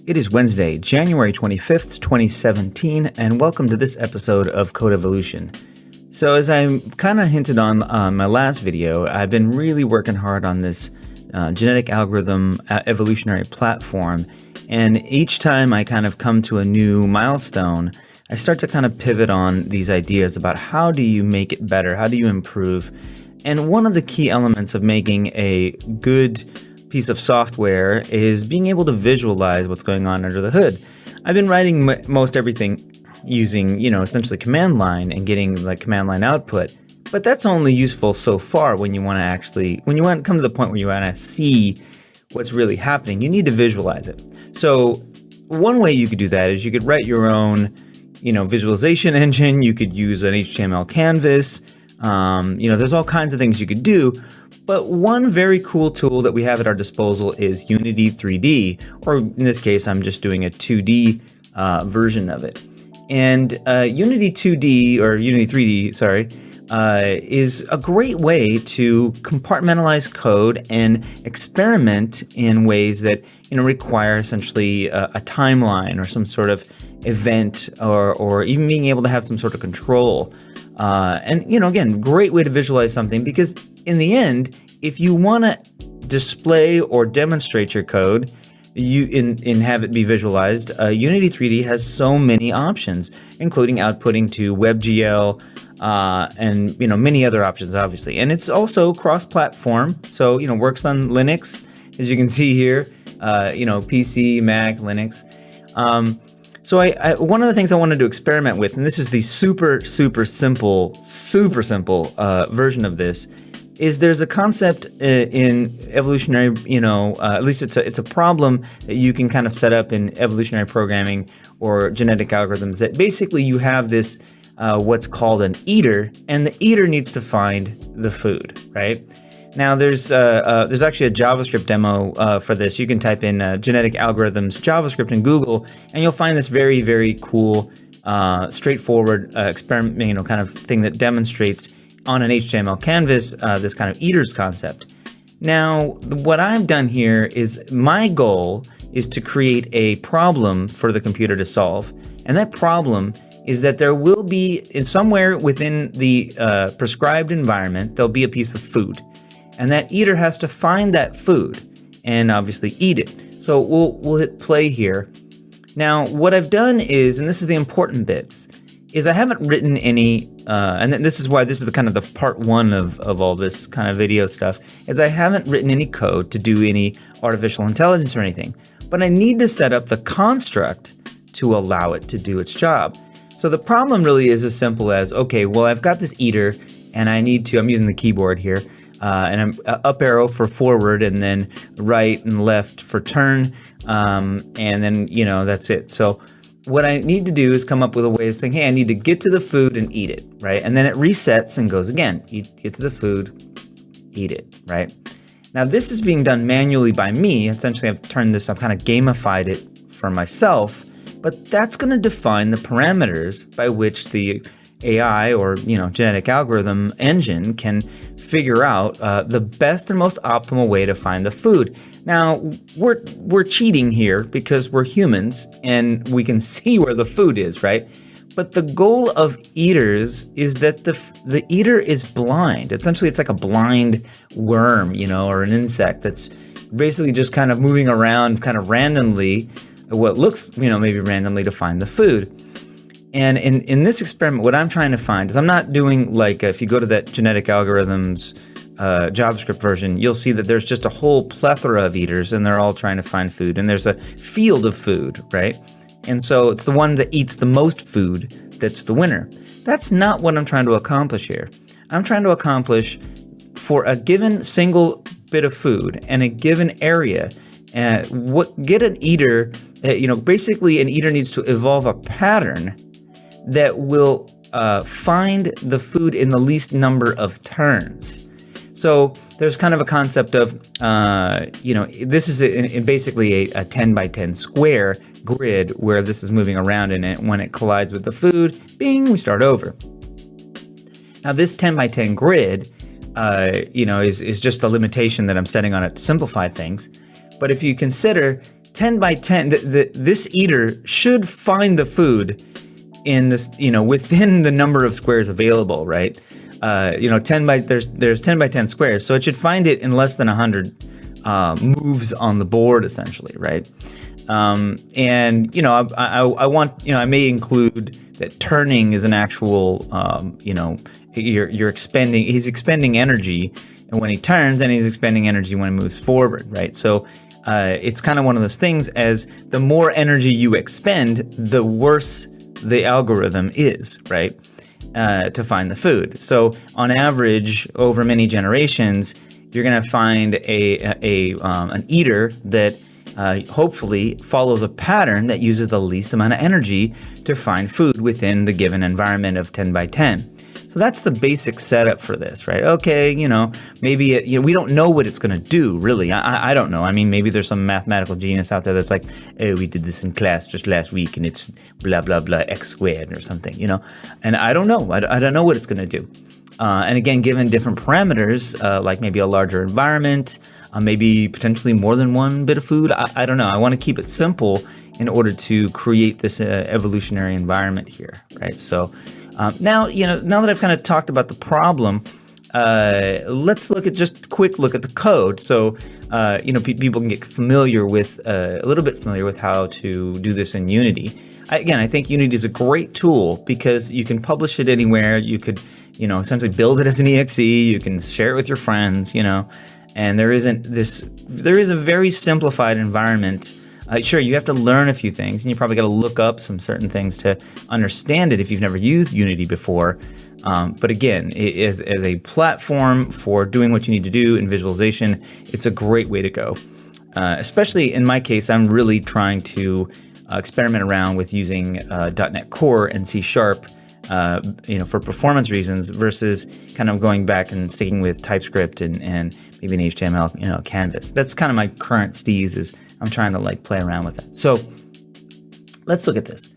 It is Wednesday, January 25th, 2017, and welcome to this episode of Code Evolution. So as I kind of hinted on my last video, I've been really working hard on this genetic algorithm evolutionary platform, and each time I kind of come to a new milestone, I start to kind of pivot on these ideas about how do you make it better, how do you improve, and one of the key elements of making a good piece of software is being able to visualize what's going on under the hood. I've been writing most everything using, essentially command line and getting like command line output, but that's only useful so far when you want to come to the point where you want to see what's really happening. You need to visualize it. So one way you could do that is you could write your own, visualization engine. You could use an HTML canvas. There's all kinds of things you could do. But one very cool tool that we have at our disposal is Unity3D, or in this case, I'm just doing a 2D version of it. And Unity2D, or Unity3D, is a great way to compartmentalize code and experiment in ways that require essentially a timeline or some sort of event, or even being able to have some sort of control. Again, great way to visualize something, because in the end, if you want to display or demonstrate your code, and have it be visualized, Unity3D has so many options, including outputting to WebGL, and many other options, obviously. And it's also cross-platform, so works on Linux, as you can see here, PC, Mac, Linux. So one of the things I wanted to experiment with, and this is the super simple version of this, is there's a concept in evolutionary, at least it's a problem that you can kind of set up in evolutionary programming or genetic algorithms, that basically you have this what's called an eater, and the eater needs to find the food, right? Now there's actually a JavaScript demo for this. You can type in genetic algorithms JavaScript in Google, and you'll find this very, very cool, straightforward experiment, kind of thing that demonstrates on an HTML canvas this kind of eaters concept. Now, what I've done here is my goal is to create a problem for the computer to solve, and that problem is that there will be somewhere within the prescribed environment there'll be a piece of food. And that eater has to find that food and obviously eat it. So we'll hit play here. Now, what I've done is, and this is the important bits, is I haven't written any, and this is why this is the kind of the part one of all this kind of video stuff, is I haven't written any code to do any artificial intelligence or anything. But I need to set up the construct to allow it to do its job. So the problem really is as simple as, okay, well, I've got this eater, and I'm using the keyboard here, and I'm up arrow for forward, and then right and left for turn, and then, that's it. So what I need to do is come up with a way of saying, hey, I need to get to the food and eat it, right? And then it resets and goes again. Get to the food, eat it, right? Now this is being done manually by me. Essentially, I've kind of gamified it for myself, but that's going to define the parameters by which the AI or genetic algorithm engine can figure out the best and most optimal way to find the food. Now we're cheating here because we're humans and we can see where the food is, right? But the goal of eaters is that the eater is blind. Essentially, it's like a blind worm, or an insect that's basically just kind of moving around kind of randomly, what looks maybe randomly, to find the food. And in this experiment, what I'm trying to find is, I'm not doing like, if you go to that genetic algorithms JavaScript version, you'll see that there's just a whole plethora of eaters, and they're all trying to find food. And there's a field of food, right? And so it's the one that eats the most food that's the winner. That's not what I'm trying to accomplish here. I'm trying to accomplish, for a given single bit of food and a given area, get an eater, basically an eater needs to evolve a pattern that will find the food in the least number of turns. So there's kind of a concept of, this is basically a 10 by 10 square grid where this is moving around in it. When it collides with the food, bing, we start over. Now this 10 by 10 grid, is just a limitation that I'm setting on it to simplify things. But if you consider 10 by 10, this eater should find the food in this, within the number of squares available, right? 10 by, there's 10 by 10 squares, so it should find it in less than 100 moves on the board, essentially, right? I want, I may include that turning is an actual, you're expending, he's expending energy when he turns, and he's expending energy when he moves forward, right? So it's kind of one of those things, as the more energy you expend, the worse the algorithm is, right? To find the food. So on average, over many generations, you're going to find an eater that hopefully follows a pattern that uses the least amount of energy to find food within the given environment of 10 by 10. So that's the basic setup for this, right? Okay, maybe we don't know what it's going to do, really. I don't know. I mean, maybe there's some mathematical genius out there that's like, oh, we did this in class just last week, and it's blah, blah, blah, x squared or something, And I don't know. I don't know what it's going to do. And again, given different parameters, like maybe a larger environment, maybe potentially more than one bit of food, I don't know. I want to keep it simple in order to create this evolutionary environment here, right? So now that I've kind of talked about the problem, let's look at just a quick look at the code. So, people can get familiar with, a little bit familiar with how to do this in Unity. I think Unity is a great tool because you can publish it anywhere. You could, essentially build it as an exe. You can share it with your friends, and there is a very simplified environment. Sure, you have to learn a few things, and you probably got to look up some certain things to understand it if you've never used Unity before. But again, as a platform for doing what you need to do in visualization, it's a great way to go. Especially in my case, I'm really trying to experiment around with using .NET Core and C#, for performance reasons, versus kind of going back and sticking with TypeScript and maybe an HTML, canvas. That's kind of my current steez, is I'm trying to play around with it. So let's look at this.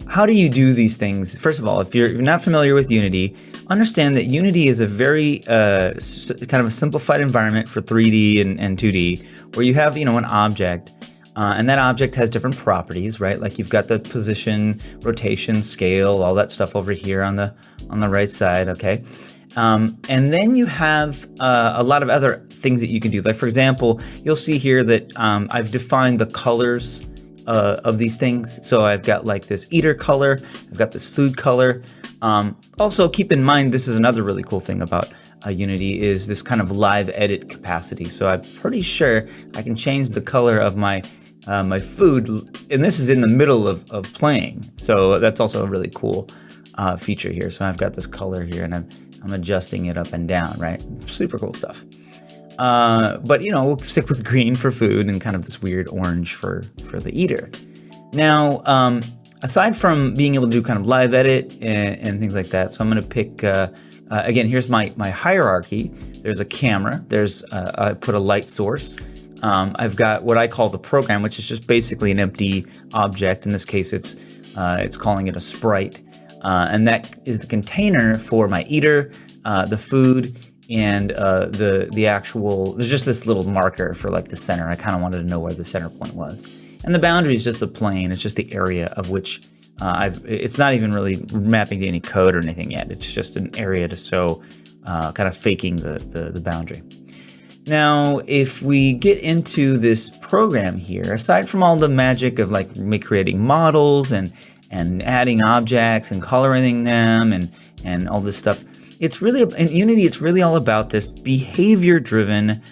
How do you do these things? First of all, if you're not familiar with Unity, understand that Unity is a very kind of a simplified environment for 3D and 2D, where you have, an object, and that object has different properties, right? Like you've got the position, rotation, scale, all that stuff over here on the right side, okay? And then you have a lot of other things that you can do. Like, for example, you'll see here that I've defined the colors of these things. So I've got this eater color, I've got this food color. Also, keep in mind, this is another really cool thing about Unity, is this kind of live edit capacity. So I'm pretty sure I can change the color of my food, and this is in the middle of playing. So that's also a really cool feature here. So I've got this color here, and I'm adjusting it up and down, right? Super cool stuff. But we'll stick with green for food and kind of this weird orange for the eater. Now, aside from being able to do kind of live edit and things like that, so I'm going to pick, again, here's my hierarchy. There's a camera. I put a light source. I've got what I call the program, which is just basically an empty object. In this case, it's calling it a sprite. And that is the container for my eater, the food, and the actual, there's just this little marker for the center. I kind of wanted to know where the center point was. And the boundary is just the plane. It's just the area of which it's not even really mapping to any code or anything yet. It's just an area to show, kind of faking the boundary. Now, if we get into this program here, aside from all the magic of creating models and adding objects and coloring them and all this stuff, it's really, in Unity, it's really all about this behavior-driven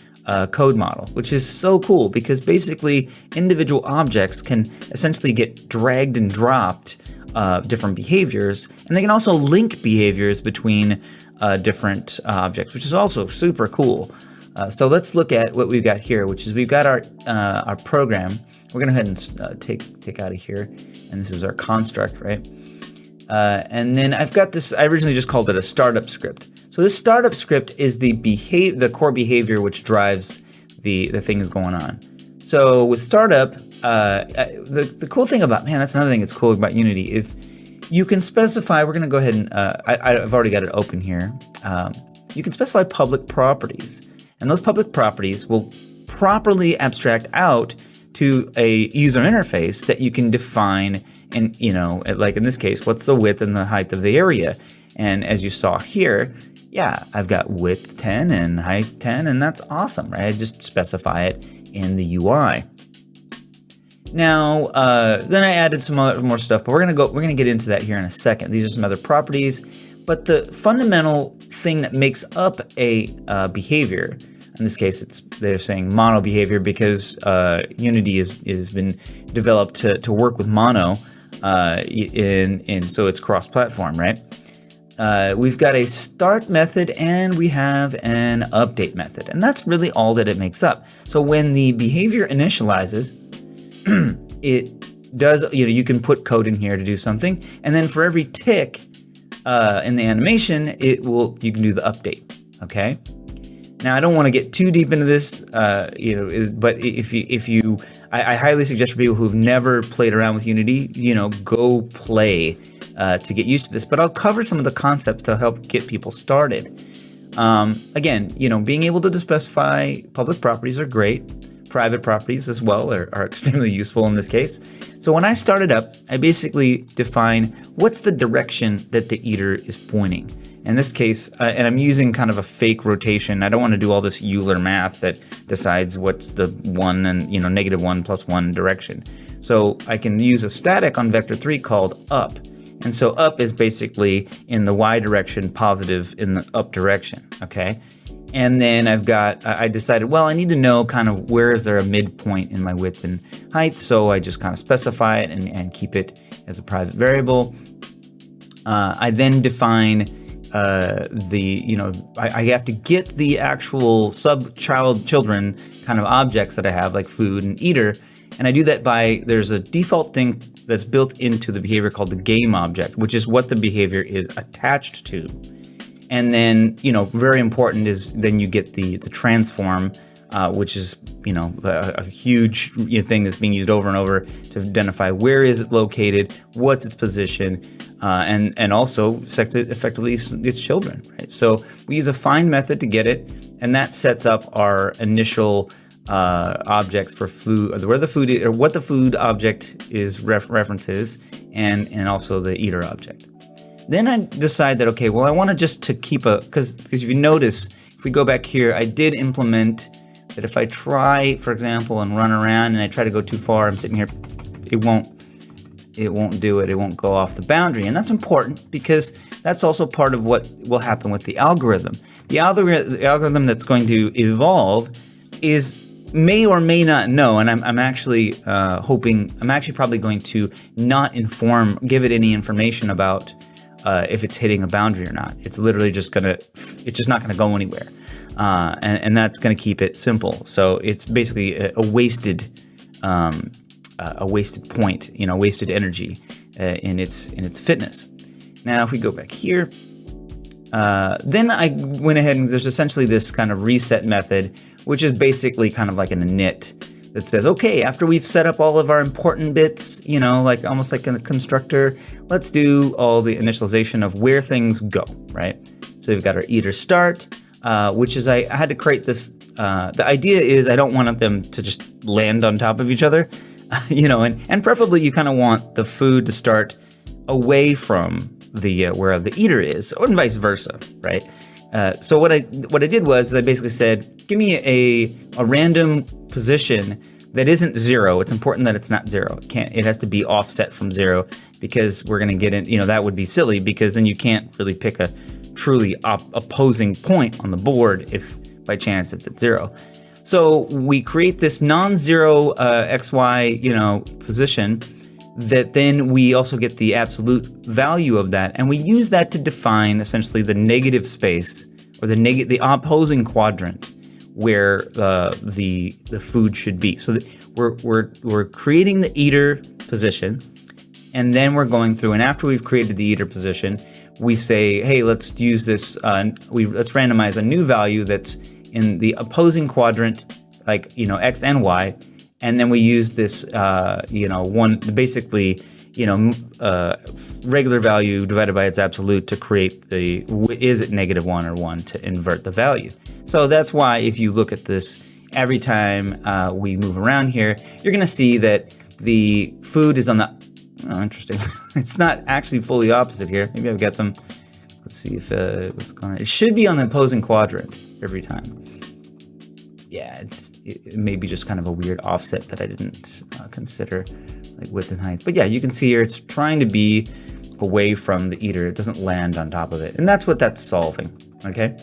code model, which is so cool because basically individual objects can essentially get dragged and dropped different behaviors, and they can also link behaviors between different objects, which is also super cool. So let's look at what we've got here, which is we've got our program. We're going to go ahead and take out of here, and this is our construct, right? And then I've got this, I originally just called it a startup script. So this startup script is the core behavior which drives the things going on. So with startup, the cool thing about, that's another thing that's cool about Unity is you can specify, we're going to go ahead and, I've already got it open here. You can specify public properties, and those public properties will properly abstract out to a user interface that you can define, and like in this case, what's the width and the height of the area. And as you saw here, yeah, I've got width 10 and height 10, and that's awesome, right? I just specify it in the UI. Now, then I added some more stuff, but we're gonna get into that here in a second. These are some other properties, but the fundamental thing that makes up a behavior, in this case, they're saying mono behavior because Unity has been developed to work with mono, and so it's cross-platform, right? We've got a start method and we have an update method, and that's really all that it makes up. So when the behavior initializes, it does, you can put code in here to do something, and then for every tick in the animation, you can do the update. Okay. Now I don't want to get too deep into this, but I highly suggest for people who've never played around with Unity, go play to get used to this. But I'll cover some of the concepts to help get people started. Again, being able to specify public properties are great. Private properties as well are extremely useful in this case. So when I start it up, I basically define what's the direction that the eater is pointing. In this case, and I'm using kind of a fake rotation. I don't want to do all this Euler math that decides what's the 1 and -1 + 1 direction. So I can use a static on vector 3 called up. And so up is basically in the y direction, positive in the up direction, okay? And then I decided, well, I need to know kind of where is there a midpoint in my width and height. So I just kind of specify it and keep it as a private variable. I then define I have to get the actual children kind of objects that I have, like food and eater. And I do that there's a default thing that's built into the behavior called the game object, which is what the behavior is attached to. And then, very important is then you get the transform, which is, a huge thing that's being used over and over to identify where is it located, what's its position, and also effectively its children, right? So we use a find method to get it, and that sets up our initial objects for food, or where the food is, or what the food object is references, and also the eater object. Then I decide that, okay, well, I want to just to keep because if you notice, if we go back here, I did implement that if I try, for example, and run around and I try to go too far, I'm sitting here, it won't do it. It won't go off the boundary. And that's important because that's also part of what will happen with the algorithm. The algorithm that's going to evolve may or may not know, and I'm actually probably going to not give it any information about if it's hitting a boundary or not. It's literally it's just not gonna go anywhere. And that's gonna keep it simple. So it's basically a wasted point, wasted energy in its fitness. Now, if we go back here, then I went ahead and there's essentially this kind of reset method, which is basically kind of like an init that says, okay, after we've set up all of our important bits, like almost like a constructor, let's do all the initialization of where things go, right? So we've got our eater start, which is I had to create this. The idea is I don't want them to just land on top of each other, and preferably you kind of want the food to start away from the where the eater is, or vice versa, right? So what I did was I basically said, give me a random position that isn't 0. It's important that it's not 0. It has to be offset from 0, because we're going to get in, that would be silly, because then you can't really pick a truly opposing point on the board if by chance it's at 0. So we create this non-zero XY, position that then we also get the absolute value of that. And we use that to define essentially the negative space, or the opposing quadrant where the food should be. So we're creating the eater position, and then we're going through, and after we've created the eater position, we say, hey, let's use this, let's randomize a new value that's in the opposing quadrant, like, X and Y. And then we use this, regular value divided by its absolute to create is it -1 or 1 to invert the value. So that's why if you look at this every time we move around here, you're going to see that the food is on the, oh, interesting. It's not actually fully opposite here. Maybe I've got some, let's see if, what's going on. It should be on the opposing quadrant every time. Yeah, it may be just kind of a weird offset that I didn't consider, like width and height. But yeah, you can see here it's trying to be away from the eater. It doesn't land on top of it. And that's what that's solving, okay?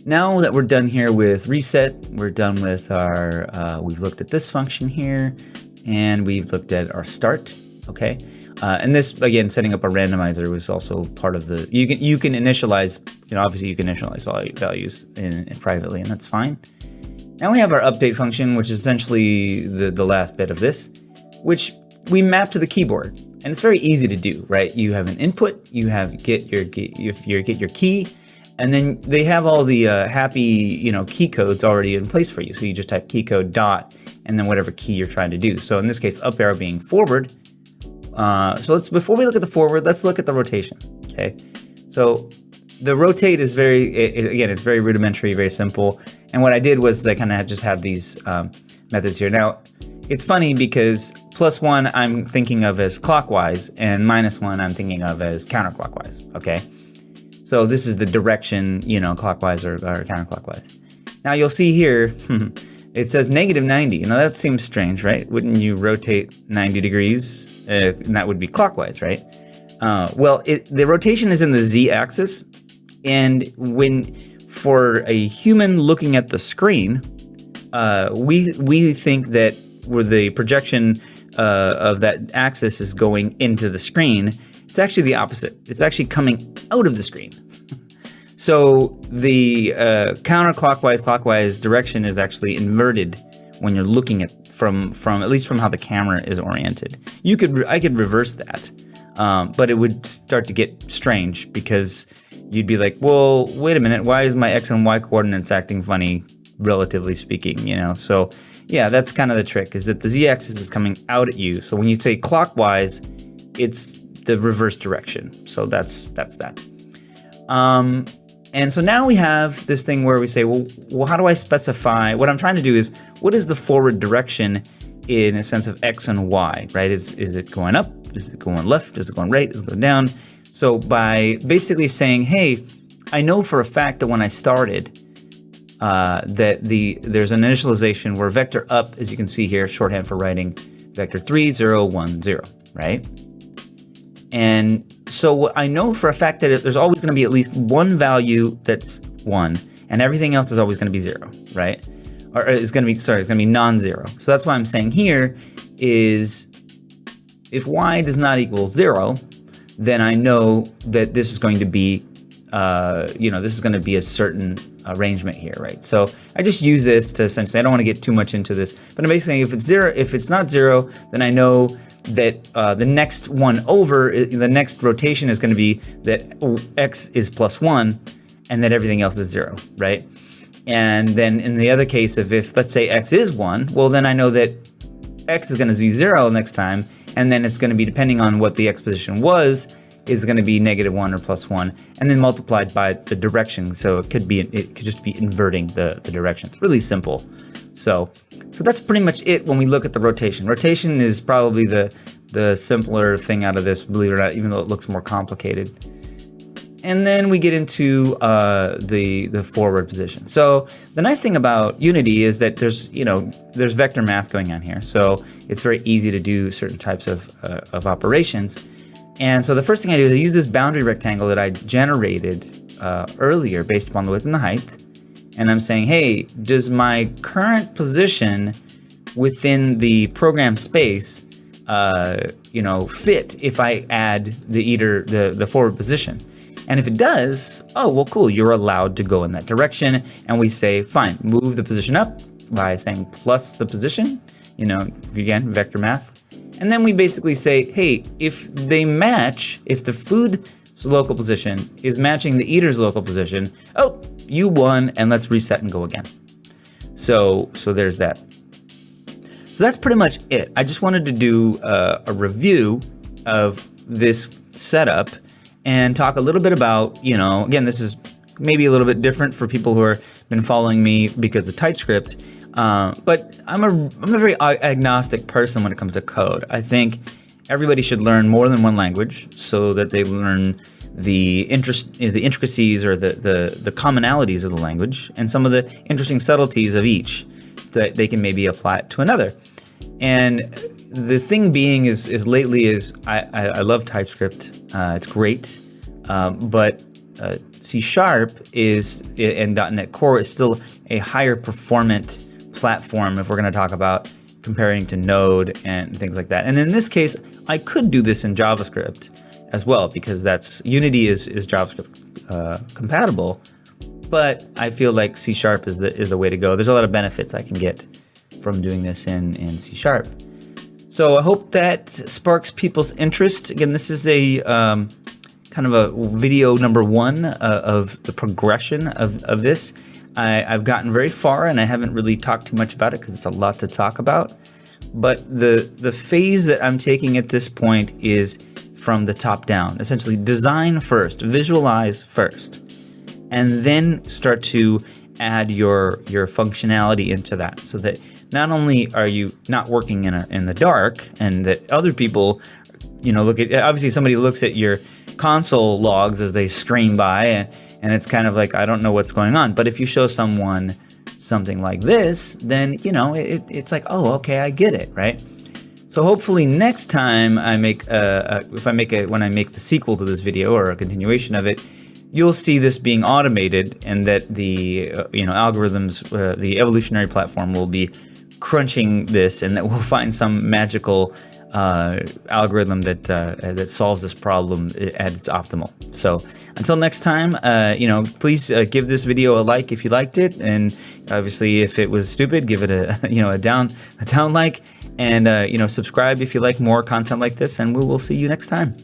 Now that we're done here with reset, we're done with our, we've looked at this function here, and we've looked at our start, okay? And this, again, setting up a randomizer was also part of the, you can initialize, obviously you can initialize values in privately, and that's fine. Now we have our update function, which is essentially the last bit of this, which we map to the keyboard. And it's very easy to do, right? You have an input, you have get your key, and then they have all the happy, key codes already in place for you. So you just type key code dot, and then whatever key you're trying to do. So in this case, up arrow being forward. So before we look at the forward, let's look at the rotation, okay? So the rotate is again, it's very rudimentary, very simple. And what I did was I kind of just have these methods here. Now, it's funny because +1 I'm thinking of as clockwise, and -1 I'm thinking of as counterclockwise, okay? So this is the direction, clockwise or counterclockwise. Now you'll see here, it says -90. Now that seems strange, right? Wouldn't you rotate 90 degrees? And that would be clockwise, right? Well, the rotation is in the z-axis, and for a human looking at the screen, we think that where the projection of that axis is going into the screen. It's actually the opposite. It's actually coming out of the screen. So the counterclockwise direction is actually inverted when you're looking at from at least from how the camera is oriented. I could reverse that, but it would start to get strange because you'd be like, well, wait a minute, why is my X and Y coordinates acting funny, relatively speaking, So yeah, that's kind of the trick, is that the z-axis is coming out at you. So when you say clockwise, it's the reverse direction. So that's that. And so now we have this thing where we say, well, how do I specify? What I'm trying to do is, what is the forward direction in a sense of X and Y, right? Is it going up? Is it going left? Is it going right? Is it going down? So by basically saying, hey, I know for a fact that when I started, that there's an initialization where vector up, as you can see here, shorthand for writing vector 3, 0, 1, 0, right? And so I know for a fact that there's always going to be at least one value that's 1, and everything else is always going to be 0, right? Or it's going to be non-zero. So that's why I'm saying here is if y does not equal 0, then I know that this is going to be, this is going to be a certain arrangement here, right? So I just use this to essentially, I don't want to get too much into this, but I'm basically saying if it's not 0, then I know that the next one over, the next rotation is going to be that x is +1 and that everything else is 0, right? And then in the other case, if let's say x is 1, well then I know that x is going to be 0 next time, and then it's going to be, depending on what the x position was, is going to be -1 or +1, and then multiplied by the direction. So it could just be inverting the direction. It's really simple. So that's pretty much it when we look at the rotation. Rotation is probably the simpler thing out of this, believe it or not, even though it looks more complicated. And then we get into the forward position. So the nice thing about Unity is that there's vector math going on here. So it's very easy to do certain types of operations. And so the first thing I do is I use this boundary rectangle that I generated earlier based upon the width and the height. And I'm saying, hey, does my current position within the program space, fit if I add the forward position? And if it does, oh, well, cool, you're allowed to go in that direction. And we say, fine, move the position up by saying plus the position, again, vector math. And then we basically say, hey, if they match, if the food's local position is matching the eater's local position, oh, you won, and let's reset and go again. So there's that. So that's pretty much it. I just wanted to do a review of this setup and talk a little bit about, again, this is maybe a little bit different for people who have been following me because of TypeScript. But I'm a very agnostic person when it comes to code. I think everybody should learn more than one language so that they learn the intricacies or the commonalities of the language and some of the interesting subtleties of each that they can maybe apply it to another. And the thing being is lately I love TypeScript. It's great, but C# is and .NET Core is still a higher performant platform if we're going to talk about comparing to Node and things like that. And in this case, I could do this in JavaScript as well because Unity is JavaScript compatible, but I feel like C# is the way to go. There's a lot of benefits I can get from doing this in C#. So I hope that sparks people's interest. Again, this is a kind of a video number 1 of the progression of this. I've gotten very far and I haven't really talked too much about it because it's a lot to talk about. But the phase that I'm taking at this point is from the top down. Essentially design first, visualize first, and then start to add your functionality into that so that not only are you not working in the dark and that other people, look at, obviously somebody looks at your console logs as they scream by and it's kind of like, I don't know what's going on. But if you show someone something like this, then, it's like, oh, okay, I get it, right? So hopefully next time when I make the sequel to this video or a continuation of it, you'll see this being automated and that the, algorithms, the evolutionary platform will be crunching this and that we'll find some magical algorithm that solves this problem at its optimal. So until next time, please give this video a like if you liked it, and obviously if it was stupid, give it a down like, and subscribe if you like more content like this, and we will see you next time.